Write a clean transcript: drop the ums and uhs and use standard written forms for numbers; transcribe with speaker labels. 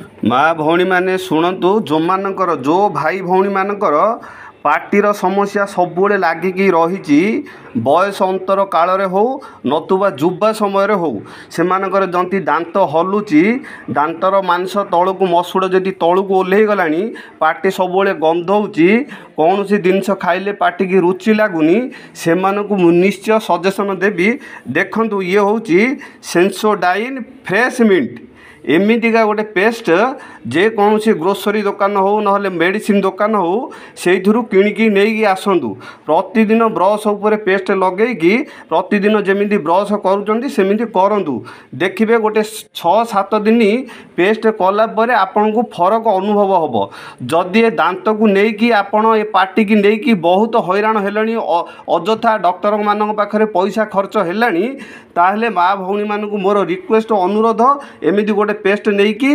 Speaker 1: माँ भौणी मैंने शुणु जो मानकर जो भाई भौणी मानकर पार्टीर समस्या सबुले लागिकी रही बयस अंतर काल हो नतुबा जुवा समय हो से जंती दांत हलुची दांतर मांस तौक मसूड़ जदि तौक ओह्ल गला पार्टी सबुले गंधौची कौन सी जिनस खाइले पार्टी की रुचि लगुनि से निश्चय सजेसन देवी देखु ये हूँ सेंसोडाइन फ्रेश मिंट एमितिका गोटे पेस्ट जेकोसी ग्रोसरी दुकान हो ना मेडिसिन दुकान हो से किणिकी नहीं आसतु प्रतिदिन ब्रश उपर पेस्ट लगेगी प्रतिदिन जमी ब्रश करुँच करूँ देखिए गोटे 6-7 दिन पेस्ट कलापर आपण को फरक अनुभव हम जदि ए दांत को लेकिन आपण ए पार्टी की लेकिन बहुत हैरान है अଯଥା डॉक्टर मान पाखे पैसा खर्च है ताहले माँ भौणी मानक मोर रिक्वेस्ट अनुरोध एमती गोटे पेस्ट नहीं कि